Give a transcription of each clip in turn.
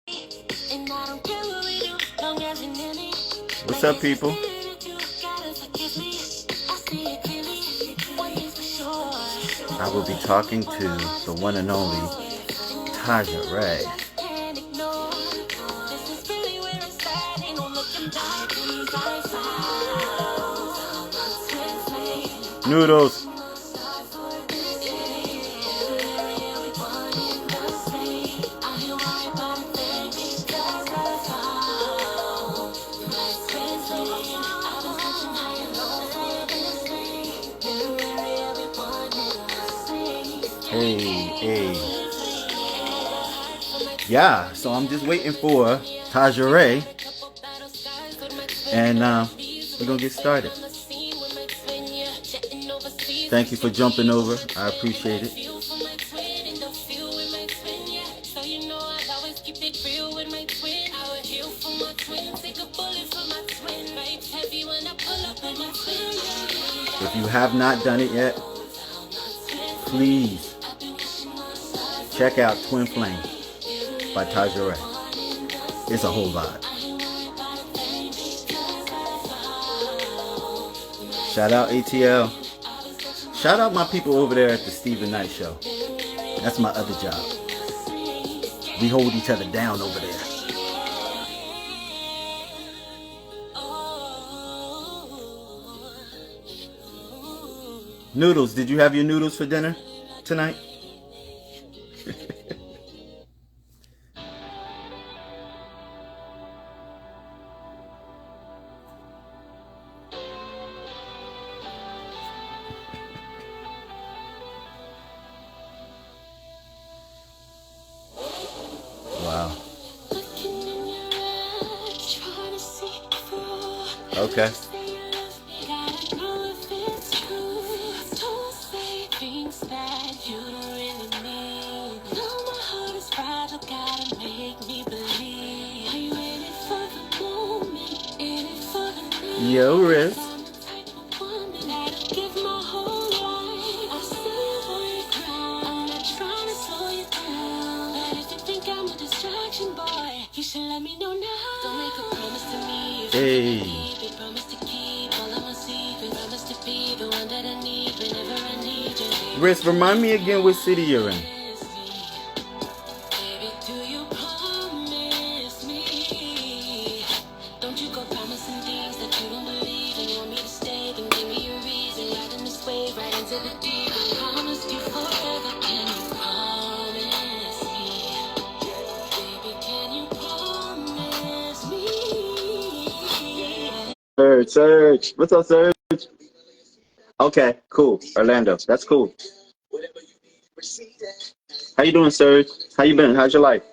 What's up, people? I will be talking to the one and only Tahjere. Noodles. Hey. Yeah, so I'm just waiting for Tahjere, and we're gonna get started. Thank you for jumping over. I appreciate it. If you have not done it yet, please check out Twin Flame by Tahjere. It's a whole vibe. Shout out ATL. Shout out my people over there at the Stephen Knight Show. That's my other job. We hold each other down over there. Noodles, did you have your noodles for dinner tonight? Wow. Okay. Yo, Riz. Hey. Riz, remind me again what city you're in. Serge. What's up, Serge? Okay, cool. Orlando. That's cool. How you doing, Serge? How you been? How's your life?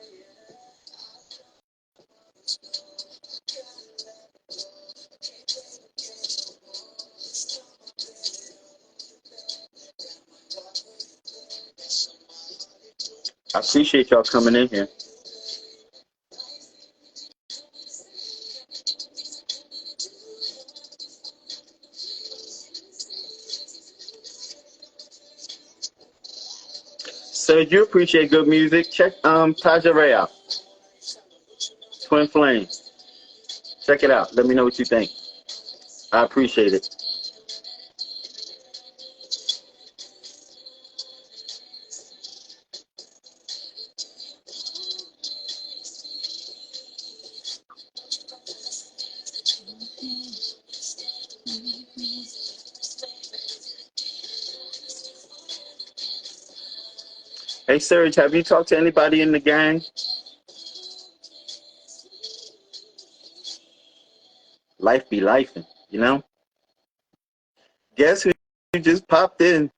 I appreciate y'all coming in here. Serge, you appreciate good music. Check Tahjere out. Twin Flame. Check it out. Let me know what you think. I appreciate it. Hey, Serge, have you talked to anybody in the gang? Life be lifing, you know? Guess who just popped in?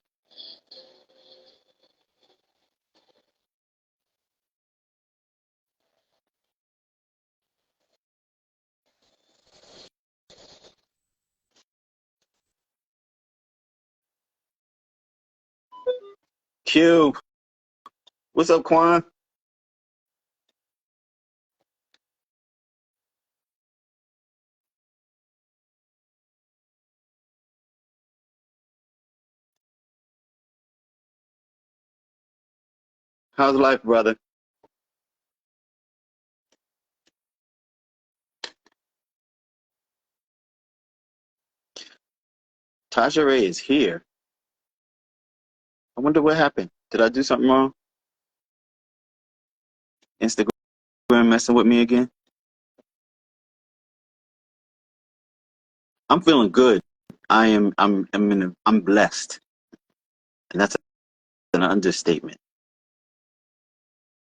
Q. What's up, Quan? How's life, brother? Tahjere is here. I wonder what happened. Did I do something wrong? Instagram messing with me again? I'm feeling good. I'm blessed. And that's an understatement.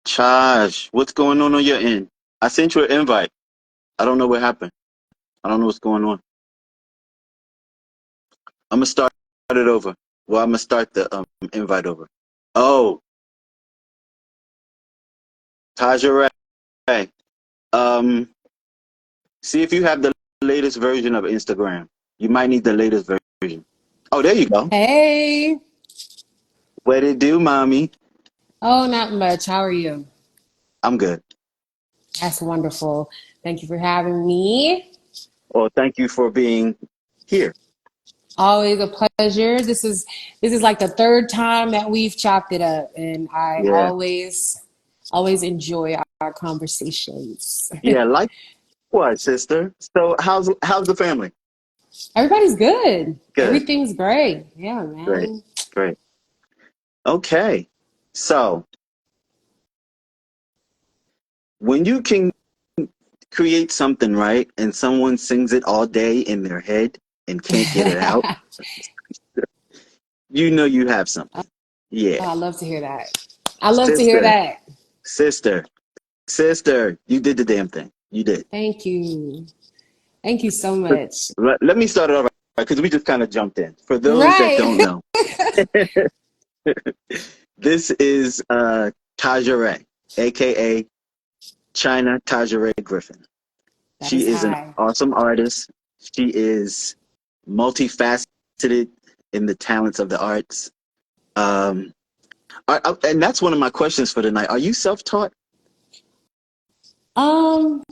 Chaj, what's going on your end? I sent you an invite. I don't know what happened. I don't know what's going on. I'm gonna start it over. Well, I'm gonna start the invite over. Oh, Tahjere. Um, see if you have the latest version of Instagram. You might need the latest version. Oh, there you go. Hey. What it do, mommy? Oh, not much. How are you? I'm good. That's wonderful. Thank you for having me. Well, thank you for being here. Always a pleasure. This is like the third time that we've chopped it up, and I Yeah, always enjoy our conversations. yeah. Likewise, sister. So, how's the family? Everybody's good. Good. Everything's great. Yeah, Great. man. Great. Okay. So, when you can create something, right, and someone sings it all day in their head and can't get it out, you know you have something. Oh, Yeah. I love to hear that. I love to hear Sister, that. sister, sister, you did the damn thing. You did. Thank you. Thank you so much. Let me start it off because we just kind of jumped in. For those that don't Right. know, this is Tahjere, aka Chyna Tahjere Griffin. That She is is an high. awesome artist. She is multifaceted in the talents of the arts. Um, and that's one of my questions for tonight. Are you self-taught? Um,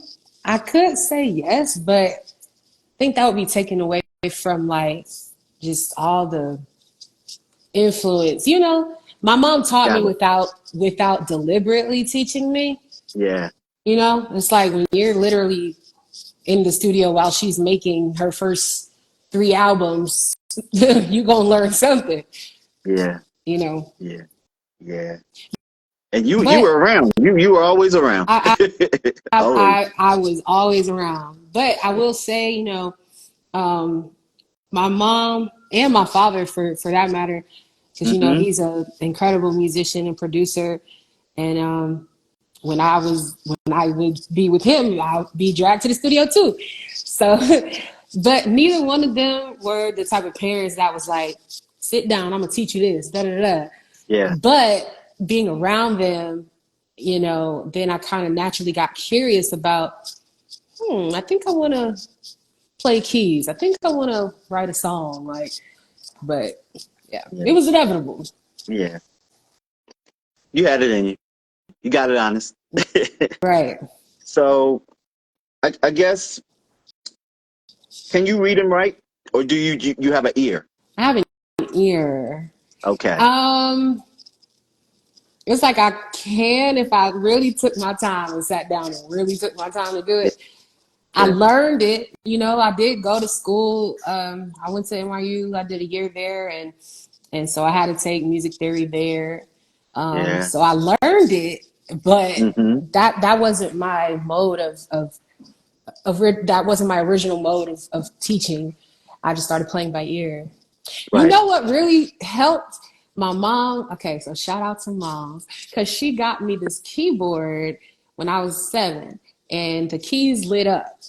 I could say yes, but I think that would be taken away from like just all the influence. My mom taught me Got it. without deliberately teaching me. Yeah, It's like when you're literally in the studio while she's making her first three albums, you gonna learn something, yeah, you know. yeah, yeah. And you But were around. You were always around. I I Always. I, I was always around. But I will say, um, my mom and my father for that matter, because Mm-hmm. he's an incredible musician and producer. And when I would be with him, I'd be dragged to the studio too. So, but neither one of them were the type of parents that was like, sit down, I'm gonna teach you this, da da da. Yeah, But being around them, then I kind of naturally got curious about, I think I want to play keys. I think I want to write a song. But yeah, yeah, it was inevitable. yeah. You had it in you. You got it honest. Right. So I guess can you read and write, or do you have an ear? I have an ear. Okay. Um, it's like I can if I really took my time and sat down and really took my time to do Yeah. it. I Yeah. learned it. I did go to school. I went to NYU. I did a year there, and so I had to take music theory there. Yeah. So I learned it, but Mm-hmm. that wasn't my mode that wasn't my original mode of teaching. I just started playing by ear. You Right. know what really helped? My mom, okay, so shout out to moms, because she got me this keyboard when I was 7, and the keys lit up.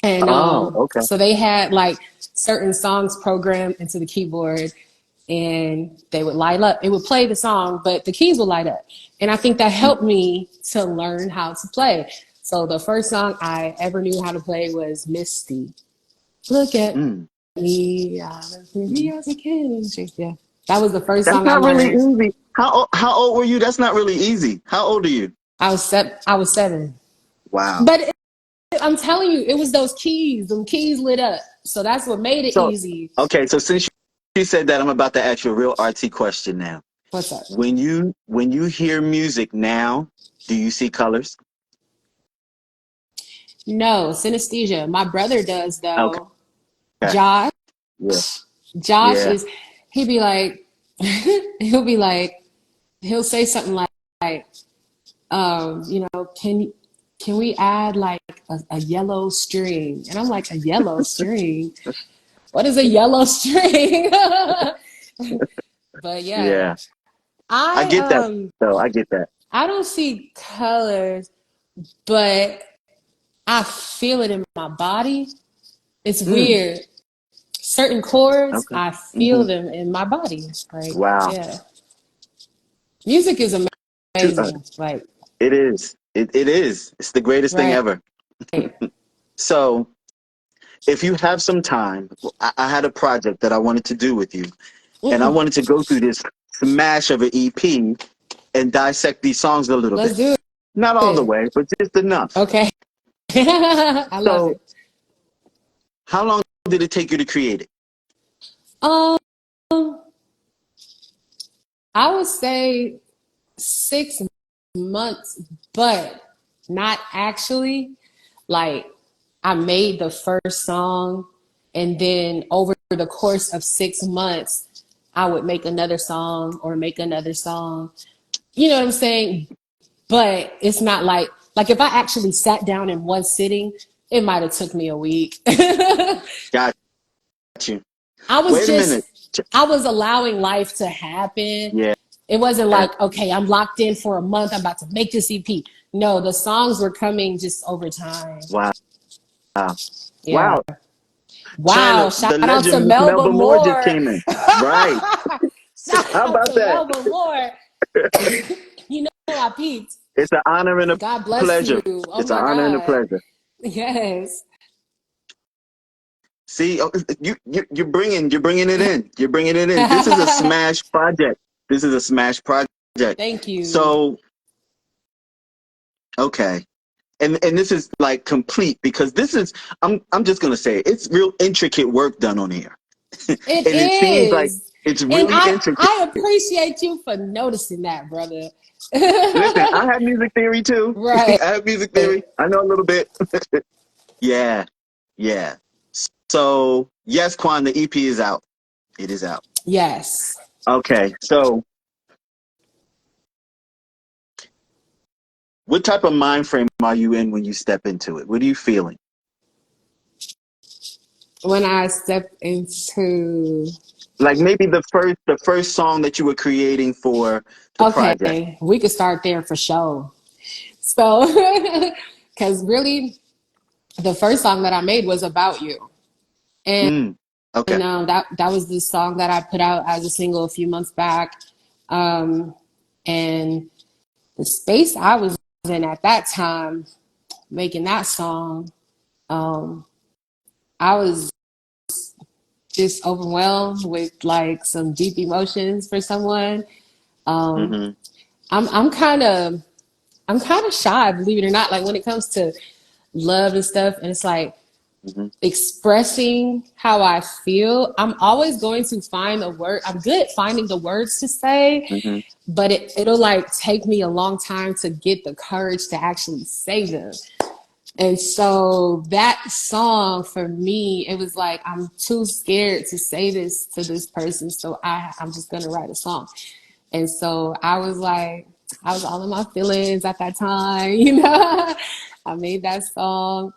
And Oh, okay. so they had like certain songs programmed into the keyboard, and they would light up. It would play the song, but the keys would light up. And I think that helped me to learn how to play. So the first song I ever knew how to play was Misty. Look at Mm. me, Mm. me as a kid. Yeah, that was the first That's song I not really learned. easy. How old were you? That's not really easy. How old are you? I was 7, Wow. but I'm telling you, it was those keys. Them keys lit up, so that's what made it So easy. okay, so since you said that, I'm about to ask you a real artsy question now. What's up? When you hear music now, do you see colors? No, synesthesia. My brother does Okay. though. Josh. Yeah. Josh Yeah. is, he'd be like, he'll say something like, can we add like a yellow string? And I'm like, a yellow string? What is a yellow string? But yeah, Yeah. I I get that though. I get that. I don't see colors, but I feel it in my body. It's Mm. weird. Certain chords, Okay. I Hmm. feel them in my body. Like, Wow. yeah, music is To- uh, amazing. Like, it is. It is. It's the greatest thing right. ever. So, if you have some time, I had a project that I wanted to do with you, and I Mm-mm. wanted to go through this smash of an EP and dissect these songs a little Let's bit. do Not all the it. way, but just enough. Okay. I love So, it. how long did it take you to create it? Um, I would say 6 months, but not actually. Like, I made the first song, and then over the course of 6 months, I would make another song or make another song. You know what I'm saying? But it's not like if I actually sat down in one sitting, it might have took me a week. Got you. I was Wait a minute. just I was allowing life to happen. Yeah. It wasn't like, okay, I'm locked in for a month, I'm about to make this EP. No, the songs were coming just over time. Wow. Yeah. Wow. Wow, Chyna, shout the out to legend Melba Melba Moore just Moore. came in. Right. Shout How out about to that? Melba Moore. You know I peeped. It's an honor and a God bless you. pleasure. Oh It's an my honor and a God. pleasure. Yes. See, you're bringing it in. You're bringing it in. This is a smash project. This is a smash project. Thank you. So, okay. And this is like complete because this is I'm just gonna say it, it's real intricate work done on here. It And it seems like is. it's And really intricate. I appreciate you for noticing that, brother. Listen, I have music theory too. I Right. have music theory. I know a little bit. Yeah, yeah. So yes, Quan, the EP is out. It is out. Yes. Okay, so what type of mind frame are you in when you step into it? What are you feeling? When I step into Like maybe the first song that you were creating for the project. okay, we could start there for sure. So, because really, the first song that I made was about you, and Mm, okay. that was the song that I put out as a single a few months back, and the space I was in at that time making that song, um, I was just overwhelmed with like some deep emotions for someone. Um, Hmm. I'm I'm kind of shy, believe it or not. Like when it comes to love and stuff, and it's like Hmm. expressing how I feel. I'm always going to find a word. I'm good at finding the words to say, Hmm. but it'll like take me a long time to get the courage to actually say them. And so that song for me, it was like I'm too scared to say this to this person, so I'm just gonna write a song. And so I was like, I was all in my feelings at that time, you know. I made that song,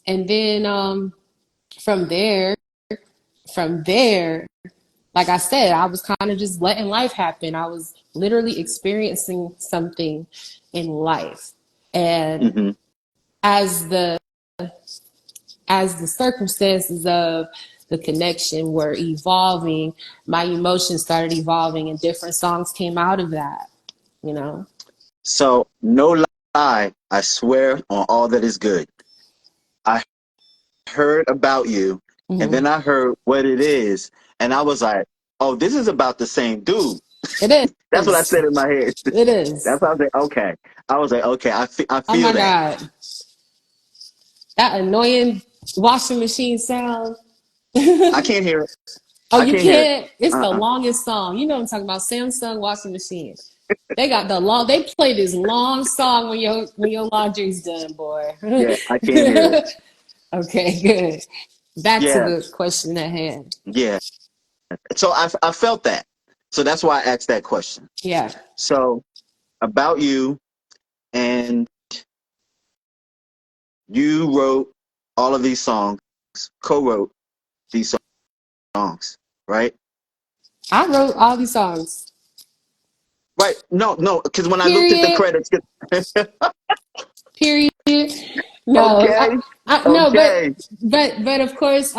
and then from there, from there, like I said, I was kind of just letting life happen. I was literally experiencing something in life, and Hmm. as the as the circumstances of the connection were evolving, my emotions started evolving, and different songs came out of that. You know. So no lie, I swear on all that is good. I heard about you, and Mm-hmm. then I heard what it is, and I was like, "Oh, this is about the same dude." It That's what I is. said in my head. It is. That's how I was like, "Okay." I was like, "Okay, I Oh feel my that." God. That annoying washing machine sound. I can't hear it. Oh, I you can't hear it. can't? It's the Uh-uh. longest song. You know what I'm talking about? Samsung washing machine. They got they play this long song when your laundry's done, boy. Yeah, I can't hear it. Okay, good. Back to Yeah, the question at hand. yeah. So I felt that. So that's why I asked that question. Yeah. So about you, and you wrote all of these songs, co-wrote these songs, right? I wrote all these songs. Right. No, no, because when I looked at the Period. credits, Period. No, okay, no, okay. but of course,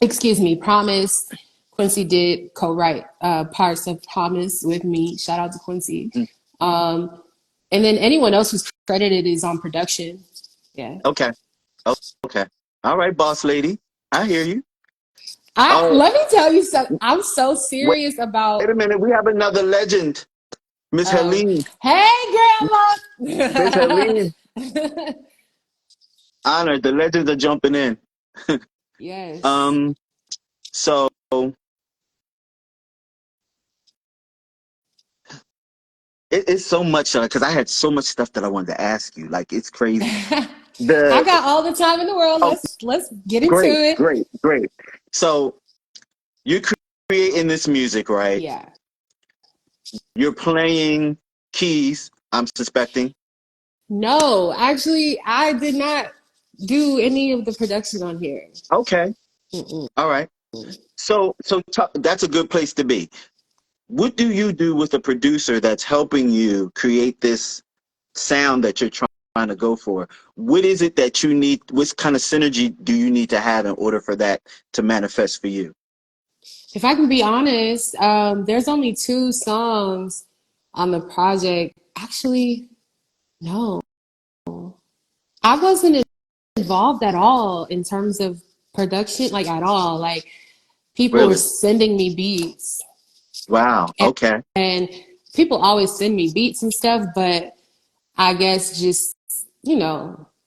excuse me, Promise. Quincy did co-write parts of Promise with me. Shout out to Quincy. Mm, Um, and then anyone else who's credited is on production. Yeah. okay, okay. All right, boss lady, I hear you. I Oh, let me tell you something. I'm so wait, serious wait a about. minute. We have another legend, Miss Oh, Helene. hey, Miss grandma. Helene, honored. The legends are jumping in. Yes. Um, so it's so much because I had so much stuff that I wanted to ask you. Like it's crazy. I The got all the time in the world. oh, Let's get into great, it. great, great. So you're creating this music, right? Yeah. You're playing keys. I'm suspecting. No, actually, I did not do any of the production on here. Okay, Mm-mm. all right. That's a good place to be. What do you do with a producer that's helping you create this sound that you're trying to go for? What is it that you need? What kind of synergy do you need to have in order for that to manifest for you? If I can be honest, there's only two songs on the project. Actually, no, I wasn't involved at all in terms of production, like at all. Like people were Really? sending me beats, Wow. and, Okay. and people always send me beats and stuff, but I guess just,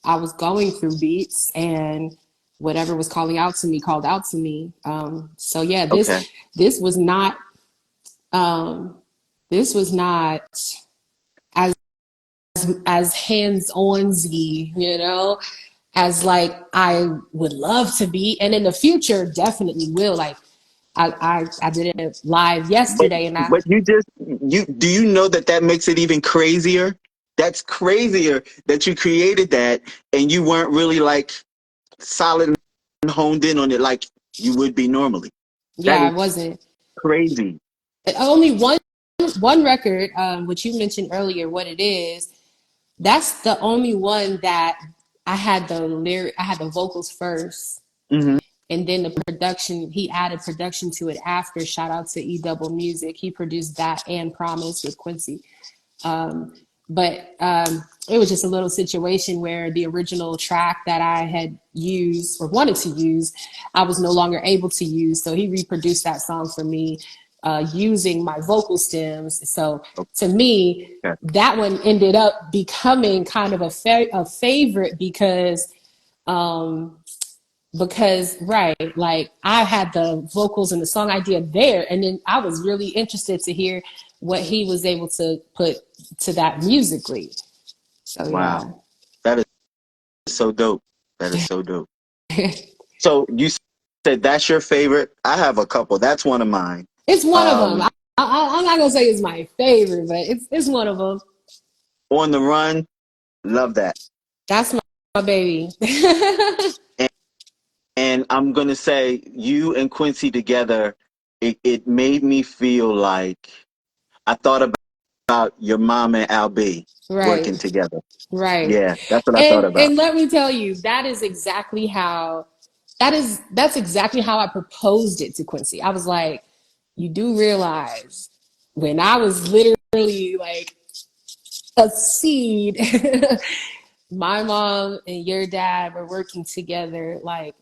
I was going through beats and whatever was calling out to me called out to me. So yeah, Okay. this was not um, this was not as as hands-on z, as like I would love to be, and in the future definitely will. Like I did it live But yesterday, and I but you do you know that that makes it even crazier? That's crazier that you created that and you weren't really like solid and honed in on it like you would be normally. yeah, That I is wasn't. crazy. Only one record, which you mentioned earlier, what it is. That's the only one that I had the vocals first, Hmm. and then the production. He added production to it after. Shout out to E Double Music. He produced that and Promise with Quincy. Um, but it was just a little situation where the original track that I had used or wanted to use, I was no longer able to use. So he reproduced that song for me using my vocal stems. So to me, Okay. that one ended up becoming kind of a favorite um, because right, like I had the vocals and the song idea there, and then I was really interested to hear what he was able to put to that musically. So Wow. yeah. That is so dope. That is so dope. So you said that's your favorite. I have a couple. That's one of mine. It's one of them. Um, I'm not gonna say it's my favorite, but it's one of them. on the Run, love that. That's my baby. And, and I'm gonna say you and Quincy together, it made me feel like I thought about your mom and Al B working Right, together. right. Yeah, that's what I thought about. And let me tell you, that's exactly how I proposed it to Quincy. I was like, you do realize when I was literally like a seed, my mom and your dad were working together like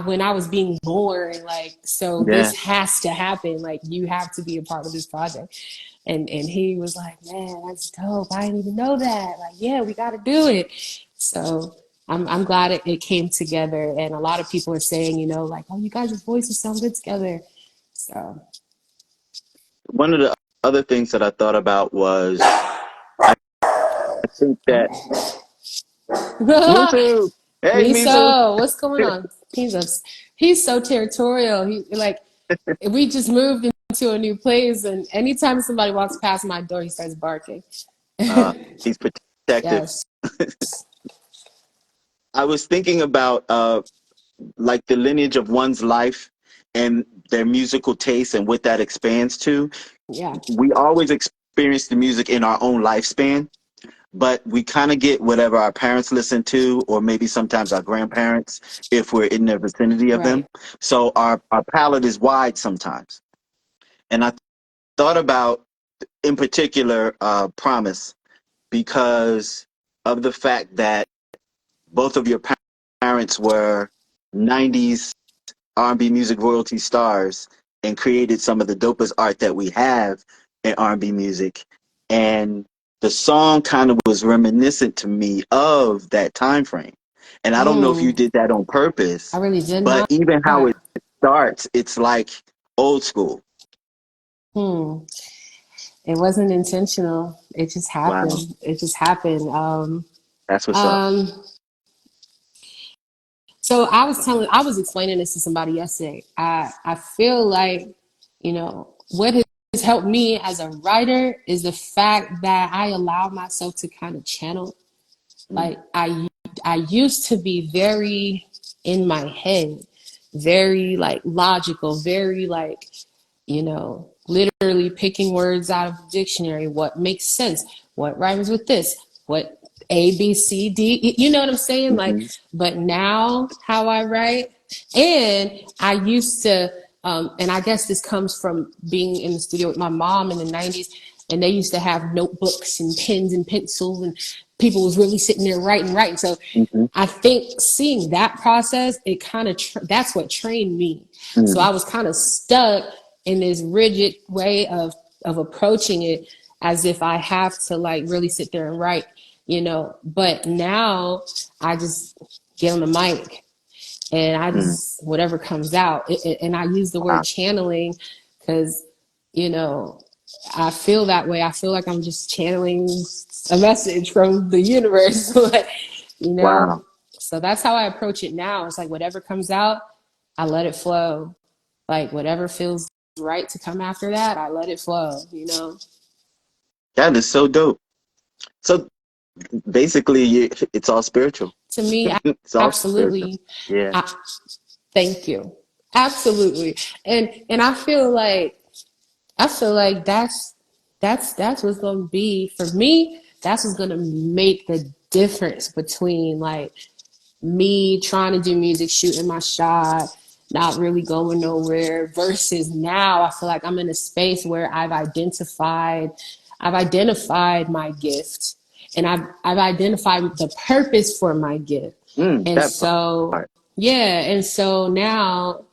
when I was being born, like, so Yeah, this has to happen. Like, you have to be a part of this project. And he was like, man, that's dope. I didn't even know that. Like, yeah, we got to do it. So I'm glad it came together. And a lot of people are saying, like, oh, you guys' voices sound good together. So. one of the other things that I thought about was I think that Oh. Misu, hey Misu, Miso, what's going on? He's so territorial. He like we just moved into a new place, and anytime somebody walks past my door, he starts barking. He's protective. Yes. I was thinking about like the lineage of one's life and their musical taste and what that expands to. Yeah. We always experience the music in our own lifespan, but we kind of get whatever our parents listen to, or maybe sometimes our grandparents, if we're in the vicinity of them. Right. So our palette is wide sometimes. And I thought about, in particular, Promise, because of the fact that both of your parents were 90s R&B music royalty stars and created some of the dopest art that we have in R&B music. And the song kind of was reminiscent to me of that time frame. And I don't know if you Mm, did that on I purpose, really did but not. even how it starts, it's like old school. Hmm. It wasn't intentional. It just Wow, happened. It just happened. that's what's up. Um, so I was explaining this to somebody yesterday. I feel like, what has helped me as a writer is the fact that I allow myself to kind of channel. Mm, Like I used to be very in my head, very like logical, very like, literally picking words out of the dictionary, what makes sense, what rhymes with this, what A, B, C, D, you know what I'm saying? Like, mm-hmm, but now how I write, and I used to, and I guess this comes from being in the studio with my mom in the 90s, and they used to have notebooks and pens and pencils, and people was really sitting there writing. So mm-hmm, I think seeing that process, it kind of that's what trained me. So mm, I was kind of stuck in this rigid way of approaching it as if I have to like really sit there and write, But now I just get on the mic and I mm, just whatever comes out. And I use the word wow, channeling because you know I feel that way. I feel like I'm just channeling a message from the universe, you know. wow. So that's how I approach it now. It's like whatever comes out, I let it flow. Like whatever feels right to come after that, I let it flow. That is so dope. So basically, it's all spiritual. To me, It's all spiritual. absolutely. Yeah. I, thank you. Absolutely. And I feel like that's what's gonna be for me. That's what's gonna make the difference between like me trying to do music, shooting my shot, not really going nowhere, versus now I feel like I'm in a space where I've identified my gift, and I've identified the purpose for my gift. And That so part. yeah, and so now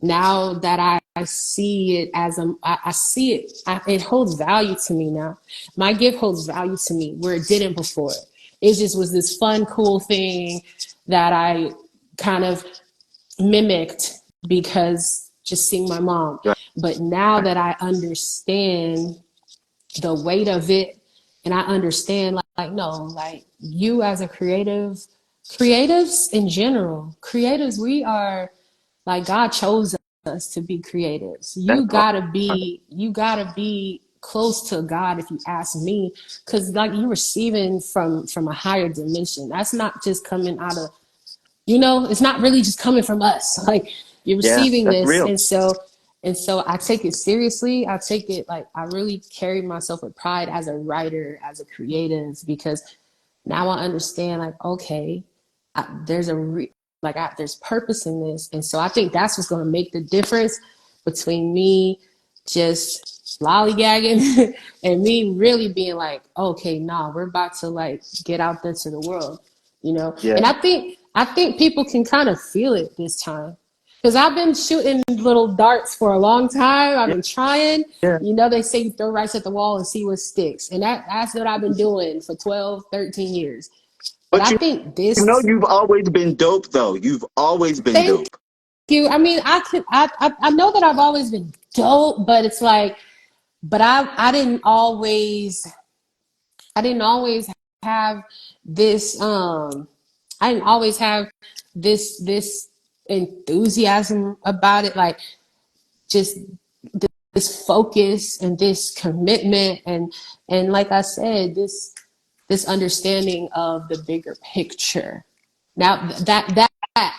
that I see it as I see it, it holds value to me now. My gift holds value to me where it didn't before. It just was this fun, cool thing that I kind of mimicked because just seeing my mom. Right. But now that I understand the weight of it, and I understand like no, like you as a creatives in general, creatives, we are like God chose us to be creatives. That part. You gotta be close to God if you ask me, because like you're receiving from a higher dimension. That's not just coming out of it's not really just coming from us. Like you're Yeah, receiving that's this, real. and so I take it seriously. I take it like I really carry myself with pride as a writer, as a creative, because now I understand like okay, there's there's purpose in this, and so I think that's what's going to make the difference between me just lollygagging and me really being like okay, nah, we're about to like get out there to the world. Yeah. And I think people can kind of feel it this time because I've been shooting little darts for a long time. I've Yeah. been trying. Yeah. They say you throw rice at the wall and see what sticks, and that's what I've been doing for 12, 13 years. But But I you, think you know, this. you've always been dope, though. You've always been Thank dope. you. I mean, I know that I've always been dope, but it's like, but I didn't always have this. I didn't always have this enthusiasm about it. Like just this focus and this commitment and like I said, this understanding of the bigger picture. Now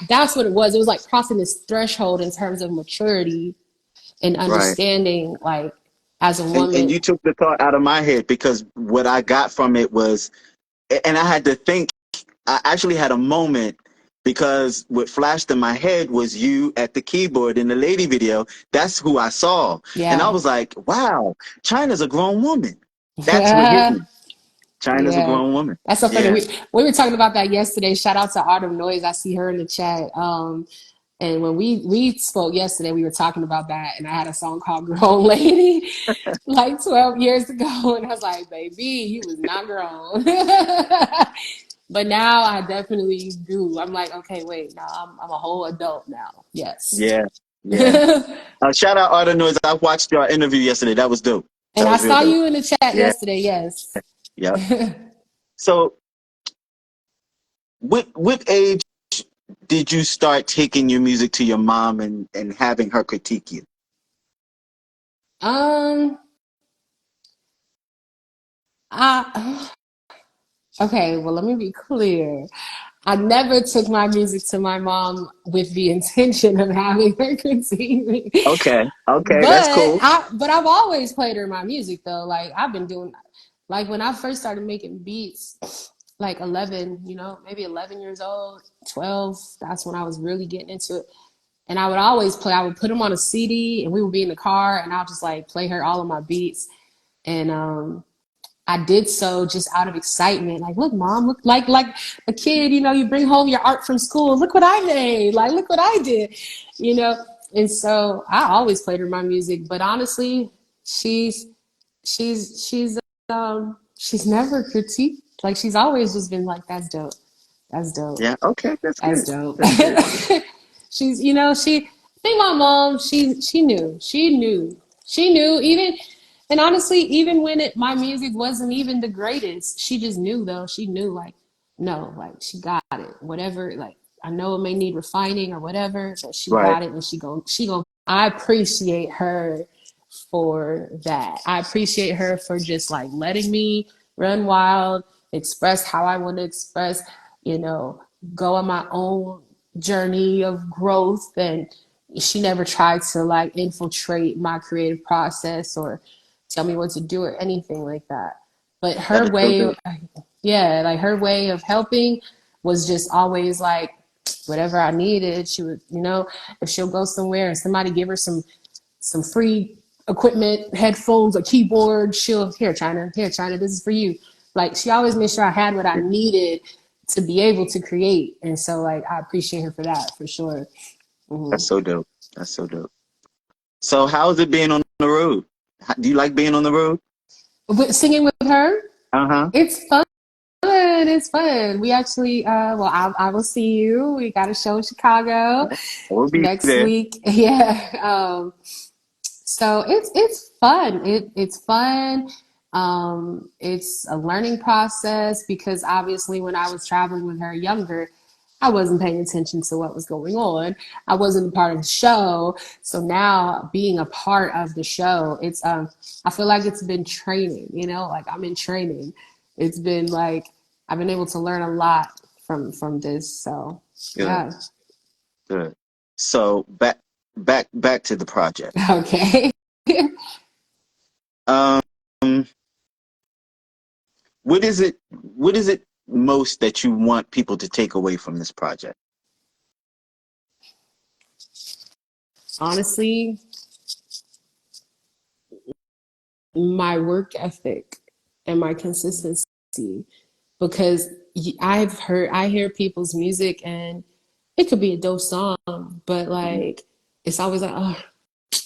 that's what it was. It was like crossing this threshold in terms of maturity and Right. understanding, like, as a And woman. you took the thought out of my head, because what I got from it was, and I had to think, I actually had a moment, because what flashed in my head was you at the keyboard in the lady video. That's who I saw. And I Yeah. was like, wow, China's a grown woman. That's what hit Yeah. me. China's a Yeah. grown woman. That's so funny. Yeah. We were talking about that yesterday. Shout out to Art of Noise. I see her in the chat. And when we spoke yesterday, we were talking about that, and I had a song called "Grown Lady" like 12 years ago, and I was like, "Baby, you was not grown." But now I definitely do. I'm like, okay, wait, no, I'm a whole adult now. Yes. Yeah. Yeah. And Shout out Auto Noise. I watched your interview yesterday. That was dope. That I was real saw dope. you in the chat Yeah. yesterday. Yes. Yep. So, what age did you start taking your music to your mom and having her critique you? um, I okay. Well, let me be clear. I never took my music to my mom with the intention of having her critique me. Okay. Okay. That's cool. But I've always played her my music though. Like I've been doing, like when I first started making beats, like 11, maybe 11 years old, 12. That's when I was really getting into it. And I would always play. I would put them on a CD, and we would be in the car, and I'll just like play her all of my beats. And I did so just out of excitement. Like, look, mom, look, like a kid, you bring home your art from school. Look what I made. Like, look what I did, you know? And so I always played her my music, but honestly, she's, she's, she's never critiqued. Like, she's always just been like, that's dope. That's dope. Yeah. Okay. That's That's good. dope. That's good. She's, I think my mom, she knew even, and honestly, even when my music wasn't even the greatest, she just knew though. She knew like, no, like she got it. Whatever, like I know it may need refining or whatever, but she Right. got it, and she gon' I appreciate her for that. I appreciate her for just like letting me run wild, express how I want to express, you know, go on my own journey of growth. And she never tried to like infiltrate my creative process or tell me what to do or anything like that. But That her is so way, dope. yeah, like her way of helping was just always like whatever I needed. She would, if she'll go somewhere and somebody give her some free equipment, headphones, a keyboard, she'll here, Chyna, this is for you. Like she always made sure I had what I needed to be able to create. And so like I appreciate her for that for sure. That's so dope. That's so dope. So, how's it being on the road? Do you like being on the road? Singing with her, Uh huh. it's fun. It's fun. We actually, well, I will see you. We got a show in Chicago We'll be next there. week. Yeah. So it's fun. It's fun. It's a learning process because obviously when I was traveling with her younger, I wasn't paying attention to what was going on. I wasn't a part of the show. So now being a part of the show, it's I feel like it's been training, like I'm in training. It's been like I've been able to learn a lot from this. So Good. yeah. Good. So back to the project. Okay. Um, what is it most that you want people to take away from this project? Honestly, my work ethic and my consistency because I hear people's music and it could be a dope song, but Mhm. like it's always like, oh,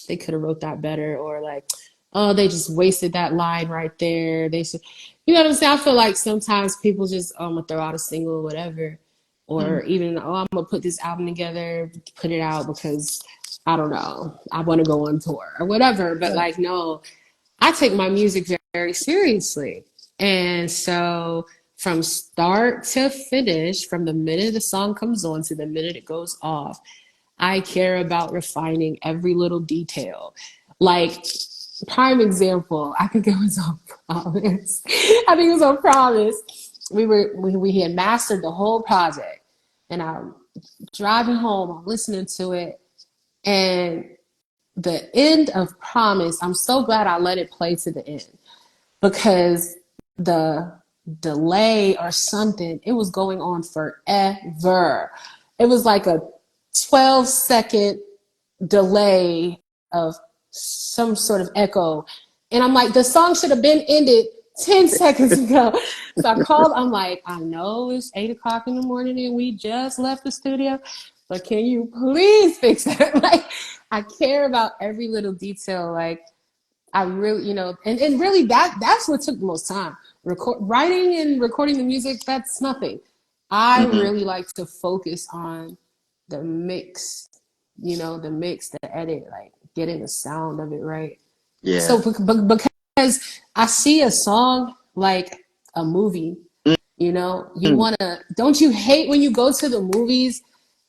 they could have wrote that better, or like, oh, they just wasted that line right there. They should, you know what I'm saying? I feel like sometimes people just, oh, I'm gonna throw out a single or whatever, or Mhm. even, oh, I'm gonna put this album together, put it out because I don't know, I want to go on tour or whatever. But Right. like, no, I take my music very seriously. And so from start to finish, from the minute the song comes on to the minute it goes off, I care about refining every little detail. Like, prime example, I think it was on Promise. I think it was on Promise. We had mastered the whole project, and I'm driving home. I'm listening to it, and the end of Promise. I'm so glad I let it play to the end because the delay or something, it was going on forever. It was like a 12-second delay of some sort of echo. And I'm like, the song should have been ended 10 seconds ago. So I called, I'm like, I know it's 8 o'clock in the morning and we just left the studio, but can you please fix that? Like, I care about every little detail. Like, I really, and really that's what took the most time. Writing and recording the music, that's nothing. I Mm-hmm. really like to focus on the mix, the mix, the edit, like getting the sound of it right. Yeah. So because I see a song like a movie, you Mm-hmm. want to, don't you hate when you go to the movies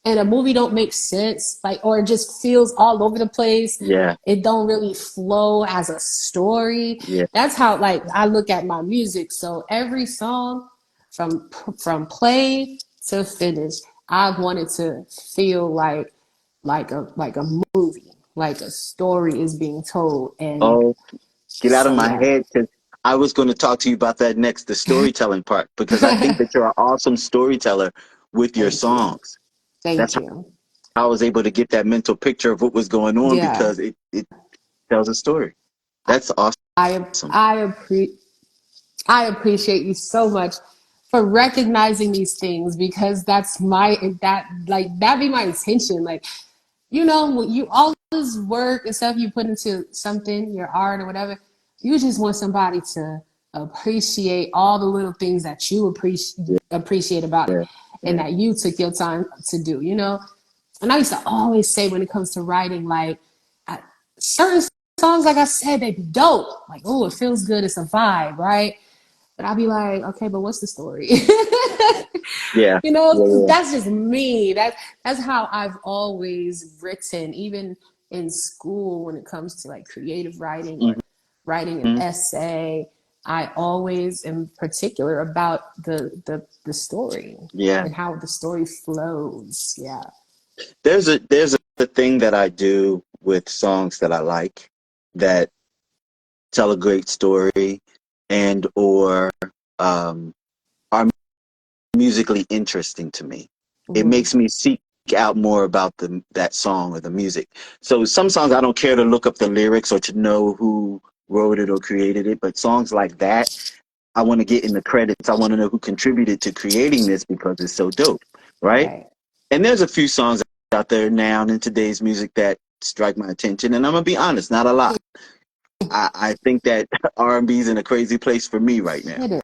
and a movie don't make sense, like, or it just feels all over the place. Yeah. It don't really flow as a story. Yeah. That's how, like, I look at my music. So every song from play to finish, I wanted to feel like a movie, like a story is being told. And Oh, get out of so my yeah. head, because I was going to talk to you about that next, the storytelling part, because I think that you're an awesome storyteller with your Thank you. songs. That's Thank how you. I was able to get that mental picture of what was going on, Yeah. because it tells a story. That's I awesome. I appreciate I appreciate you so much for recognizing these things because that be my intention. Like, you all this work and stuff you put into something, your art or whatever, you just want somebody to appreciate all the little things that you appreciate about it Yeah. and Yeah. that you took your time to do. And I used to always say when it comes to writing, like, I, certain songs, like I said, they be dope. Like, oh, it feels good. It's a vibe, right? But I'll be like, okay, but what's the story? Yeah. Yeah. That's just me. That's how I've always written, even in school when it comes to like creative writing Yeah. or writing an Hmm. essay. I always am particular about the story Yeah. and how the story flows. Yeah. There's a thing that I do with songs that I like, that tell a great story and or um, are musically interesting to me. It Mm-hmm. makes me seek out more about that song or the music. So some songs I don't care to look up the lyrics or to know who wrote it or created it, but songs like that, I want to get in the credits. I want to know who contributed to creating this because it's so dope, right? Right. And there's a few songs out there now in today's music that strike my attention, and I'm gonna be honest, not a lot. I think that R&B is in a crazy place for me right now. It is.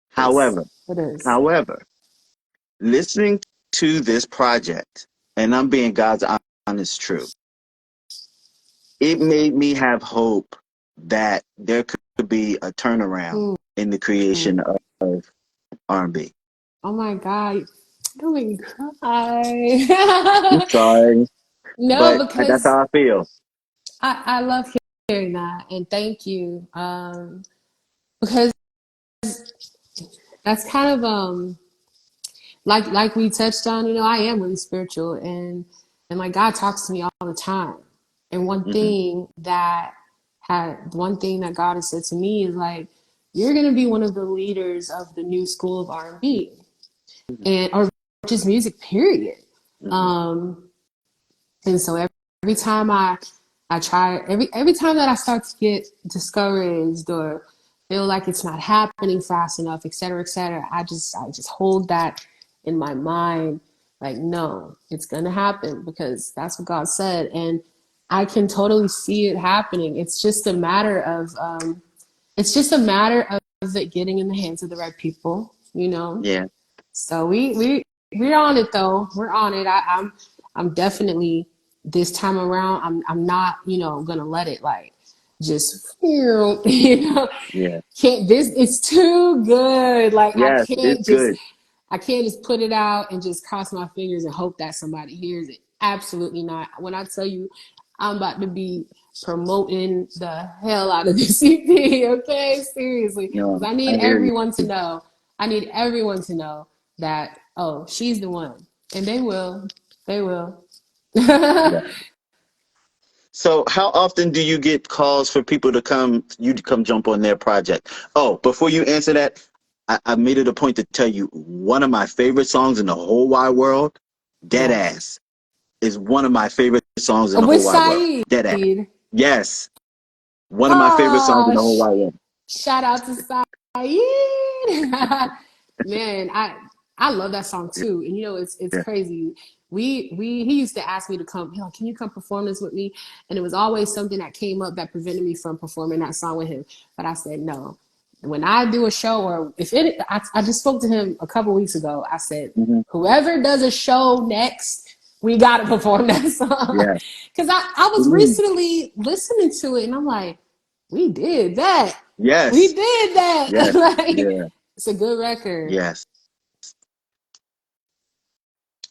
However, It is. however, listening to this project, and I'm being God's honest truth, it made me have hope that there could be a turnaround Mm. in the creation of R&B. Oh my God. Don't make me cry. I'm sorry, No, but that's because how I feel. I love hearing that and thank you. Because that's kind of like we touched on, I am really spiritual and like God talks to me all the time. And Hmm. one thing that God has said to me is like, you're gonna be one of the leaders of the new school of R&B and or just music, period. Hmm. Um, and so every time I try every time that I start to get discouraged or feel like it's not happening fast enough, et cetera, et cetera, I just hold that in my mind, like, no, it's gonna happen because that's what God said. And I can totally see it happening. It's just a matter of it getting in the hands of the right people. Yeah. So we're on it though. We're on it. I'm definitely this time around. I'm not gonna let it like just Yeah. can't this it's too good. Like Yes, it's good. I can't just put it out and just cross my fingers and hope that somebody hears it. Absolutely not. When I tell you I'm about to be promoting the hell out of this EP, okay? Seriously. Because No, I I need hear you. everyone to know. I need everyone to know that, oh, she's the one. And they will. They will. Yeah. So how often do you get calls for people to you to come jump on their project? Oh, before you answer that, I made it a point to tell you one of my favorite songs in the whole wide world, Dead Yes. Ass, is one of my favorite songs in the With whole wide world. Saeed. Dead Ass. Yes. One of my favorite songs in the whole Oh, wide world. shout out to Saeed. Man, I love that song too. And you know, it's Yeah. crazy. He used to ask me to come, you know, can you come perform this with me? And it was always something that came up that prevented me from performing that song with him. But I said no. When I do a show, or if it, I just spoke to him a couple weeks ago. I said, Hmm. whoever does a show next, we got to perform that song. Yeah. Because I was Mm. recently listening to it and I'm like, we did that. We Yes. did that. Yes. Like, Yeah. it's a good record. Yes.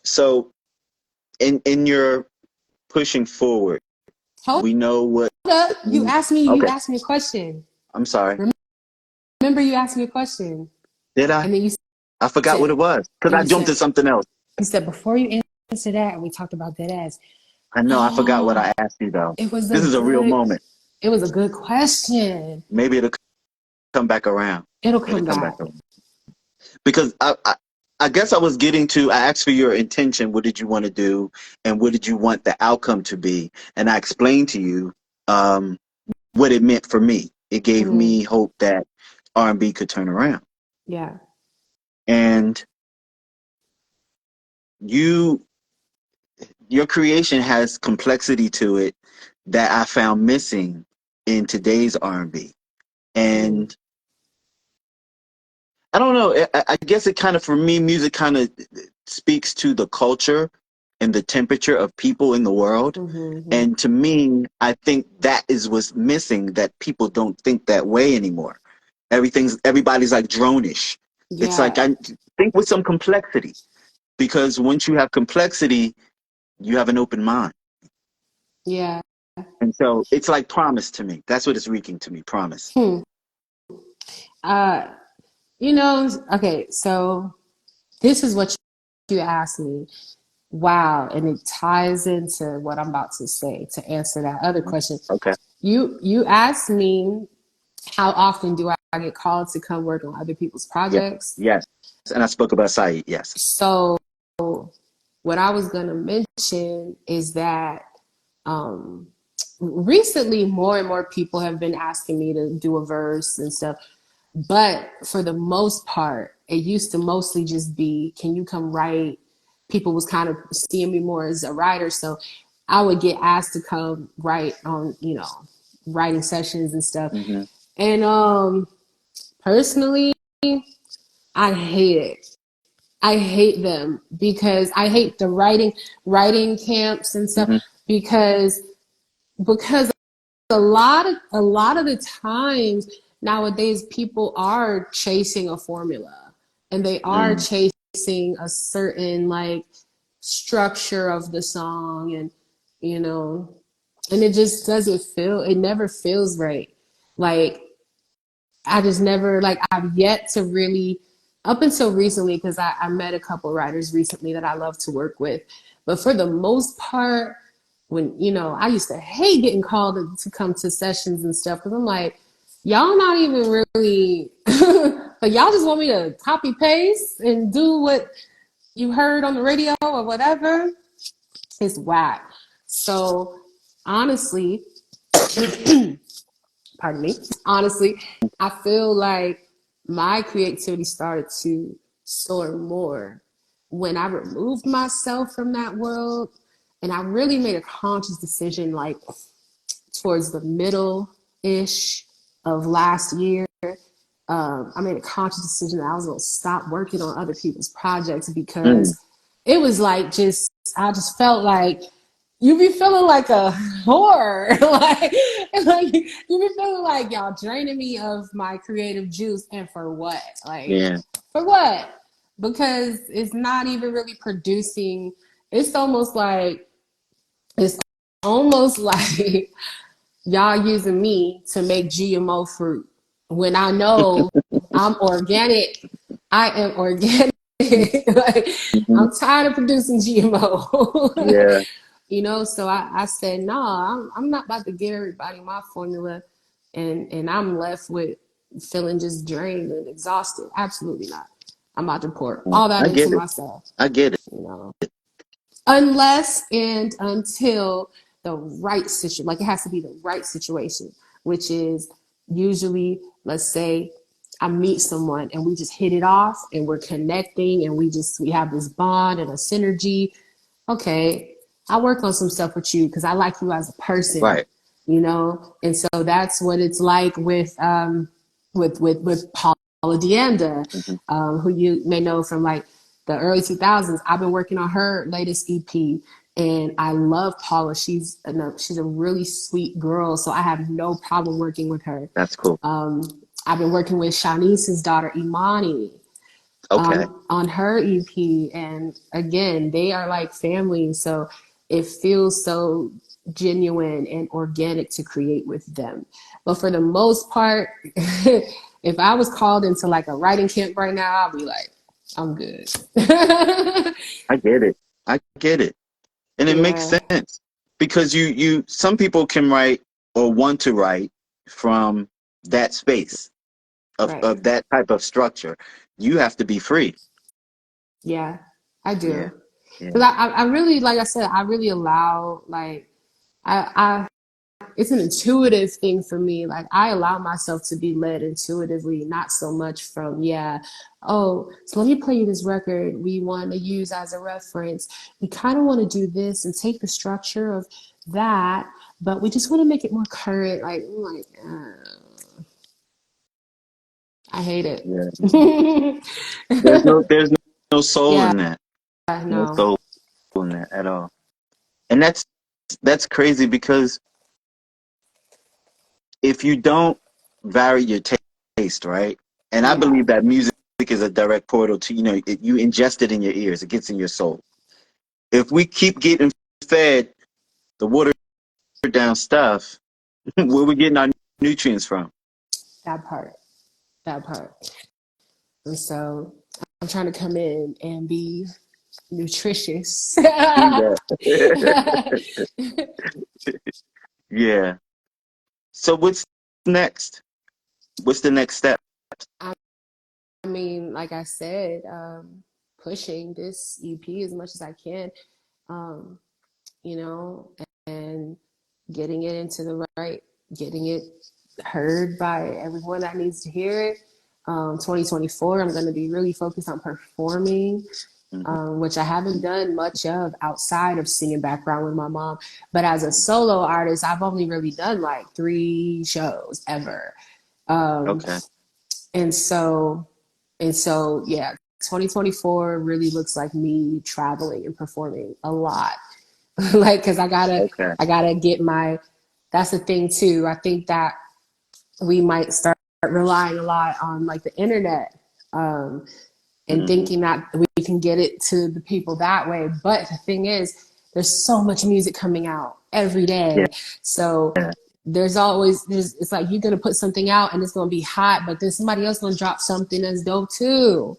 So in your pushing forward, Hold we know what. up. You Okay. asked me a question. I'm sorry. Remember you asked me a question. Did I? And then you I forgot what said, it was because and I you jumped said, to something else. you said, before you answer that, and we talked about that ass. I know I forgot what Oh, I asked you though. it was a This is a real good, moment. it was a good question. Maybe it'll come back around. It'll It'll come come back back. around. Because I guess I was getting to, I asked for your intention. What did you want to do? And what did you want the outcome to be? And I explained to you um, what it meant for me. It gave Mm, me hope that R&B could turn around. yeah. And you, your creation has complexity to it that I found missing in today's R&B. Mm, And I don't know. I guess it kind of, for me, music kind of speaks to the culture and the temperature of people in the world. mm-hmm. And to me, I think that is what's missing, that people don't think that way anymore. Everybody's like dronish. It's like, Yeah. I think with some complexity, because once you have complexity, you have an open mind. Yeah. And so it's like promise to me. That's what it's reeking to me, promise. Hmm. Uh, you know, okay, so this is what you asked me. Wow, and it ties into what I'm about to say to answer that other question. Okay. You asked me how often do I get called to come work on other people's Yeah. projects. Yes. And I spoke about Saeed. Yes. So what I was gonna mention is that um, recently more and more people have been asking me to do a verse and stuff. But for the most part, it used to mostly just be, can you come write? People was kind of seeing me more as a writer. So I would get asked to come write on, you know, writing sessions and stuff. Hmm. And personally, I hate it. I hate them because I hate the writing camps and stuff Hmm. because because a lot of the times nowadays people are chasing a formula and they are Mm. chasing a certain like structure of the song and you know and it just doesn't feel it never feels right. Like I just never like I've yet to really up until recently because I met a couple writers recently that I love to work with. But for the most part, when you know, I used to hate getting called to come to sessions and stuff because I'm like, y'all not even really like y'all just want me to copy paste and do what you heard on the radio or whatever. It's whack. So honestly, pardon me, honestly, I feel like my creativity started to soar more when I removed myself from that world and I really made a conscious decision like towards the middle ish of last year. I made a conscious decision that I was going to stop working on other people's projects Mm. because it was like I just felt like you be feeling like a whore. like you be feeling like y'all draining me of my creative juice and for what? Like Yeah. for what? Because it's not even really producing. It's almost like It's almost like y'all using me to make GMO fruit when I know I'm organic. I am organic. Like, Mhm. I'm tired of producing GMO. Yeah. You know, so I said, no, I'm not about to give everybody my formula and I'm left with feeling just drained and exhausted. Absolutely not. I'm about to pour all that I into get it. myself, I get it. you know. Unless and until the right situation, like it has to be the right situation, which is usually, let's say I meet someone and we just hit it off and we're connecting and we have this bond and a synergy. Okay, I work on some stuff with you because I like you as a person, Right. you know. And so that's what it's like with Paula Deanda, Mhm. who you may know from like the early 2000s. I've been working on her latest EP, and I love Paula. She's a really sweet girl, so I have no problem working with her. That's cool. I've been working with Shanice's daughter Imani Okay. on her EP, and again, they are like family, so it feels so genuine and organic to create with them. But for the most part, if I was called into like a writing camp right now, I'll be like, I'm good. I get it. I get it. And it makes Yeah, sense because some people can write or want to write from that space right. of that type of structure. You have to be free. Yeah, I Yeah. do. Yeah. Because I really, like I said, I really allow, like, I it's an intuitive thing for me. Like I allow myself to be led intuitively, not so much from, yeah, oh, so let me play you this record we want to use as a reference. We kind of want to do this and take the structure of that, but we just want to make it more current. Like, I'm like, I hate it. Yeah. There's no soul Yeah, in that. No no, soul in that at all. And that's crazy because if you don't vary your taste, right? And I yeah, believe that music is a direct portal to, you ingest it in your ears, it gets in your soul. If we keep getting fed the watered down stuff, where we getting our nutrients from? that part, that part. And so I'm trying to come in and be nutritious. Do that. Yeah. So what's next? What's the next step? I mean, like I said, pushing this EP as much as I can, um, you know, and getting it into the right, getting it heard by everyone that needs to hear it. 2024, I'm going to be really focused on performing, Mhm. which I haven't done much of outside of singing background with my mom. But as a solo artist, I've only really done like 3 shows ever. Um, Okay. and so yeah, 2024 really looks like me traveling and performing a lot. Like, cause Okay. I gotta get my, that's the thing too. I think that we might start relying a lot on like the internet, and Hmm. thinking that we can get it to the people that way. But the thing is, there's so much music coming out every Yeah. day. So it's like you're gonna put something out and it's gonna be hot, but then somebody else gonna drop something that's dope too.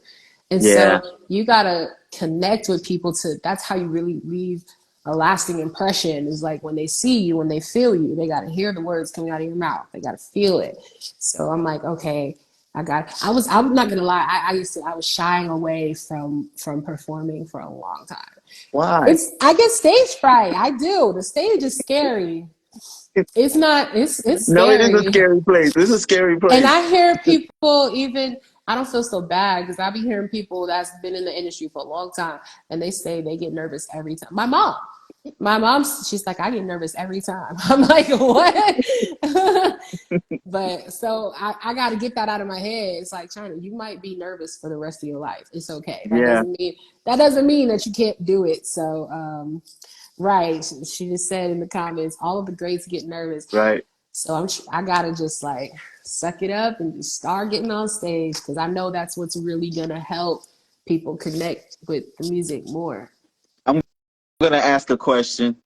And Yeah. so you gotta connect with people that's how you really leave a lasting impression, is like when they see you, when they feel you, they gotta hear the words coming out of your mouth. They gotta feel it. So I'm like, okay, I'm not gonna lie, I was shying away from performing for a long time. Why? I get stage fright. I do. The stage is scary. It's not, it's No, it is a scary. scary place. It's a scary And place. I hear people even, I don't feel so bad because I be hearing people that's been in the industry for a long time and they say they get nervous every time. My mom, she's like, I get nervous every time. I'm like, what? But so I got to get that out of my head. It's like, Chyna, you might be nervous for the rest of your life. It's okay. Yeah. That doesn't mean that you can't do it. So, right. She just said in the comments, all of the greats get nervous. Right. So I gotta just like suck it up and just start getting on stage because I know that's what's really gonna help people connect with the music more. I'm gonna ask a question.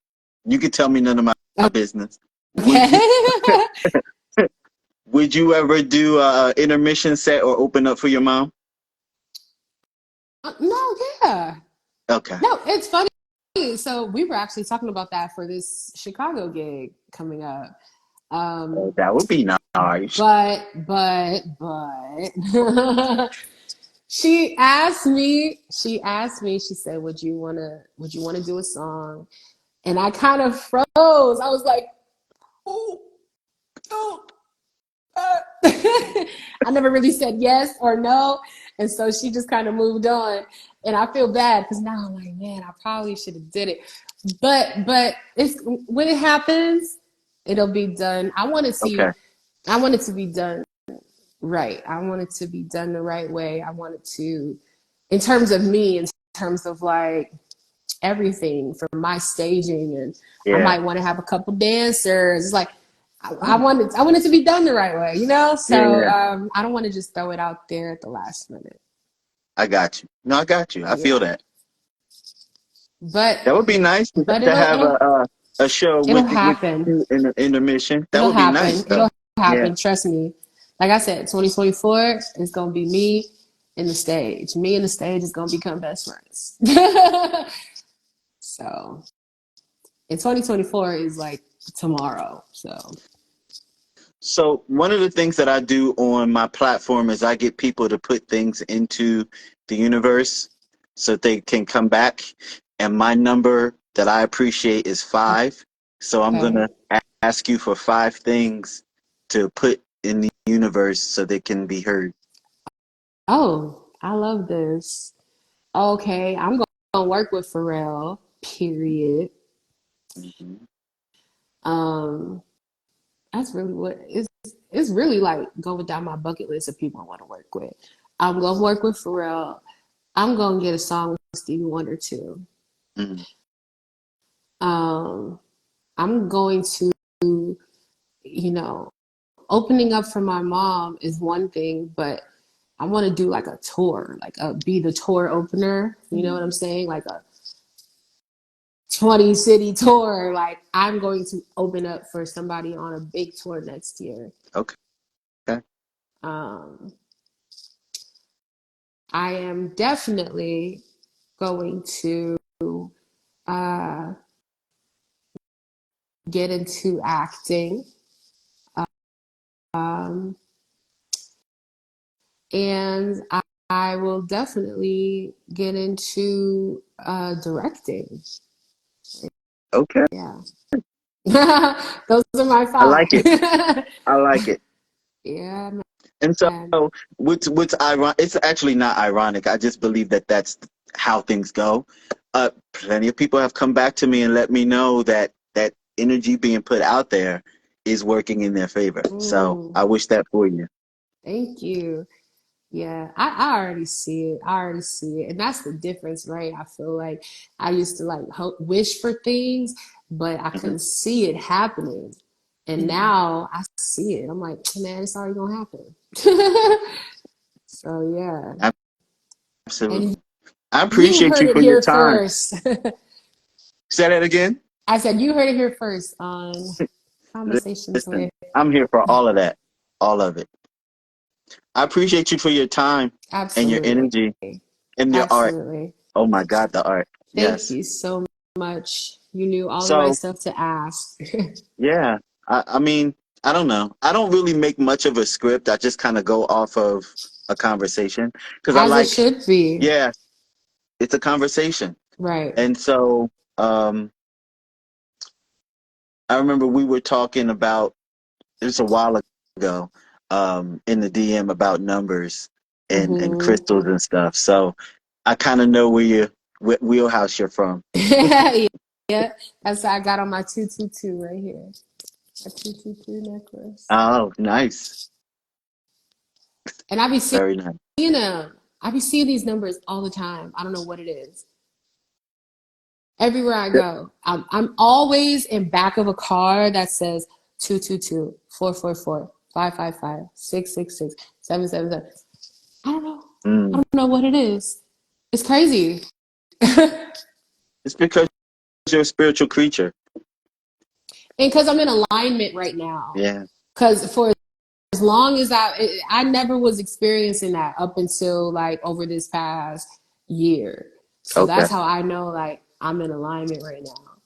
You could tell me none of my business. Would you Okay. would you ever do a intermission set or open up for your mom? No, yeah. Okay. No, it's funny. So we were actually talking about that for this Chicago gig coming up. Oh, Um, that would be nice. but she said, would you wanna do a song? And I kind of froze. I was like, oh, oh. I never really said yes or no. And so she just kind of moved on. And I feel bad because now I'm like, man, I probably should have did it. But it's when it happens, it'll be done. Okay. I want it to be done right. I want it to be done the right way. I want it to, in terms of me, in terms of like everything from my staging, and I Yeah. might want to have a couple dancers. It's like I want it to be done the right way, you know. Yeah, So yeah. I don't want to just throw it out there at the last minute. I got you. No, I got you. I feel Yeah, that. but That would be nice but to have a show it'll with happen. you in the intermission. That It'll would be nice happen. though. It'll Yeah, happen. Trust me. Like I said, 2024 is gonna be me and the stage. Me and the stage is gonna become best friends. So, and 2024 is like tomorrow. So, so one of the things that I do on my platform is I get people to put things into the universe so they can come back. And my number that I appreciate is 5. So I'm okay. gonna ask you for 5 things to put in the universe so they can be heard. Oh, I love this. Okay, I'm gonna work with Pharrell. Period. Mhm. Um, that's really what it's really like going down my bucket list of people I want to work with. I'm gonna work with Pharrell. I'm gonna get a song with Stevie Wonder too. Mhm. Um, I'm going to, you know, opening up for my mom is one thing, but I want to do like a tour, be the tour opener. You know what I'm saying? Like a 20 city tour. Like I'm going to open up for somebody on a big tour next year. Okay. Okay. Um, I am definitely going to uh, get into acting. Um, and I will definitely get into directing. Okay. Yeah. Those are my I like it. 5. I like it. Yeah, And so, man. what's ironic? It's actually not ironic. I just believe that that's how things go. Plenty of people have come back to me and let me know that that energy being put out there is working in their favor. So Mm, I wish that for you. thank you. Yeah, I already see it. I already see it. And that's the difference, right? I feel like I used to like wish for things, but I Mhm. couldn't see it happening. And Mhm. now I see it. I'm like, man, it's already gonna happen. So yeah. And Absolutely. I you appreciate heard you it for your here time. first. Say that again. I said you heard it here first on Conversations Listen, with. I'm here for all of that, all of it. I appreciate you for your time and your Absolutely. energy and your art. Absolutely. Oh my God, the art. Thank Yes. you so much. You knew all the right So stuff to ask. yeah, I mean, I don't know. I don't really make much of a script. I just kind of go off of a conversation because I As it like, should be. yeah, it's a conversation. Right. And so, I remember we were talking about it was a while ago, in the DM about numbers and Mm-hmm. crystals and stuff. So I kind of know where your wheelhouse you're from. Yeah. That's what I got on my 222 right here. A 222 necklace. Oh, nice. And I be seeing Very nice. them. I be seeing these numbers all the time. I don't know what it is. Everywhere I go, I'm always in back of a car that says 222, 444, 555, 666, 777. I don't know. I Mm. don't know what it is. It's crazy. It's because you're a spiritual creature. And because I'm in alignment right now. Yeah. Because for as long as I never was experiencing that up until like over this past year. So Okay. that's how I know like I'm in alignment right now.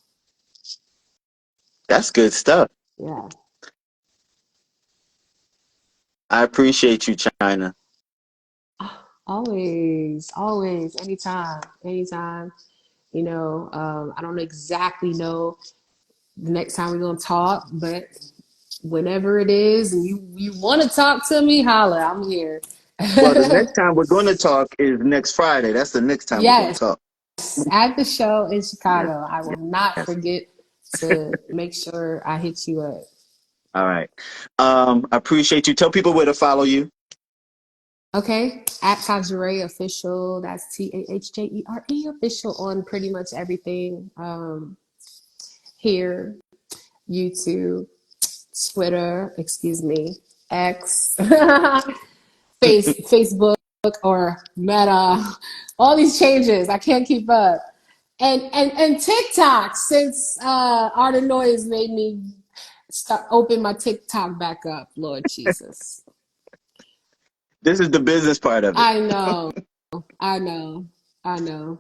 That's good stuff. Yeah. I appreciate you, Chyna. Always, always, anytime, anytime. You know, I don't exactly know the next time we're gonna talk, but whenever it is and you want to talk to me, holla, I'm here. Well, the next time we're going to talk is next Friday. That's the next time we're going to Yes, talk. at the show in Yes. Chicago. I will not Yes. forget to make sure I hit you up. All right. I appreciate you. Tell people where to follow you. Okay, at Tahjere official. That's Tahjere official on pretty much everything. Here, YouTube, Twitter, excuse me, X, Facebook, or Meta. All these changes, I can't keep up. And TikTok, since Art of Noise made me start open my TikTok back up. Lord Jesus, This is the business part of it. I know, I know, I know.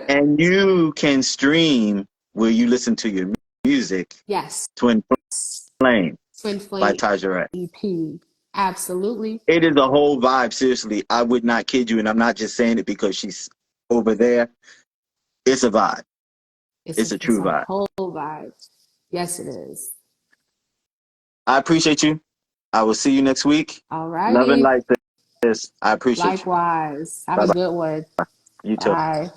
And you can stream where you listen to your music, Yes, Twin Flame Twin by Flame Tahjere. EP, absolutely. It is a whole vibe. Seriously, I would not kid you, and I'm not just saying it because she's over there. It's a vibe. It's a It's true a vibe. whole vibe. Yes, it is. I appreciate you. I will see you next week. All Love and righty. light. This. I appreciate you. Likewise. Have Bye a bye. good one. You too. Bye.